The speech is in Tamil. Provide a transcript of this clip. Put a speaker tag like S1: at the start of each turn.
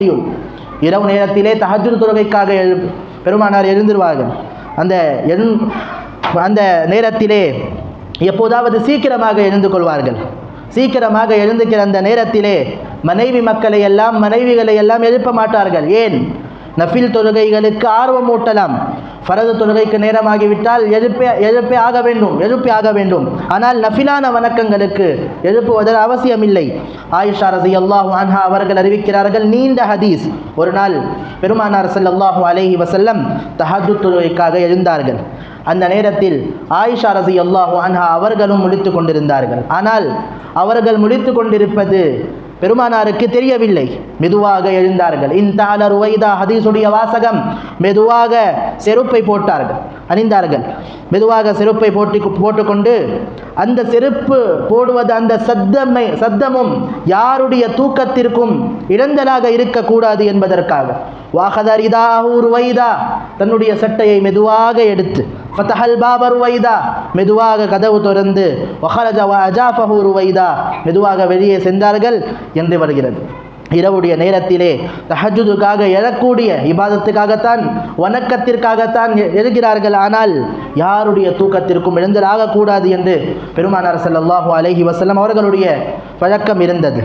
S1: இரவு நேரத்திலே தஹஜ்ஜுத் தொழுகைக்காக பெருமானார் எழுந்திருவார்கள். அந்த நேரத்திலே எப்போதாவது சீக்கிரமாக எழுந்து கொள்வார்கள். சீக்கிரமாக எழுந்துக்கிற அந்த நேரத்திலே மனைவிகளை எல்லாம் எழுப்ப மாட்டார்கள். ஏன்? நஃபில் தொழுகைகளுக்கு ஆர்வம் ஊட்டலாம். ஃபரது தொழுகைக்கு நேரமாகிவிட்டால் எழுப்பி ஆக வேண்டும். ஆனால் நஃபிலான வணக்கங்களுக்கு எழுப்புவதற்கு அவசியமில்லை. ஆயிஷா ரஸியல்லாஹு அன்ஹா அவர்கள் அறிவிக்கிறார்கள், நீண்ட ஹதீஸ். ஒரு நாள் பெருமானார் ஸல்லல்லாஹு அலைஹி வஸல்லம் தஹஜ்ஜுத் தொழுகைக்காக எழுந்தார்கள். அந்த நேரத்தில் ஆயிஷா ரஸியல்லாஹு அன்ஹா அவர்களும் முழித்து கொண்டிருந்தார்கள். ஆனால் அவர்கள் முழித்து கொண்டிருப்பது பெருமானாருக்கு தெரியவில்லை. மெதுவாக எழுந்தார்கள். இன்தால ருவைதா ஹதீஸுடைய வாசகம். மெதுவாக செருப்பை அணிந்தார்கள். மெதுவாக செருப்பை போட்டுக்கொண்டு அந்த செருப்பு போடுவது அந்த சத்தமும் யாருடைய தூக்கத்திற்கும் இடைஞ்சலாக இருக்கக்கூடாது என்பதற்காக வாஹதரிதாஹு ருவைதா தன்னுடைய சட்டையை மெதுவாக எடுத்து ஃபதஹல் பாப ருவைதா மெதுவாக கதவு திறந்து வஹரஜ வஅஜாஃபஹு ருவைதா மெதுவாக வெளியே சென்றார்கள் என்று வருகிறது. இரவுடைய நேரத்திலே தஹஜ்ஜுதுக்காக எழக்கூடிய இபாதத்துக்காகத்தான் வணக்கத்திற்காகத்தான் எழுகிறார்கள். ஆனால் யாருடைய தூக்கத்திற்கும் இடைஞ்சலாகக்கூடாது என்று பெருமானார் ஸல்லல்லாஹு அலைஹி வஸல்லம் அவர்களுடைய பழக்கம் இருந்தது.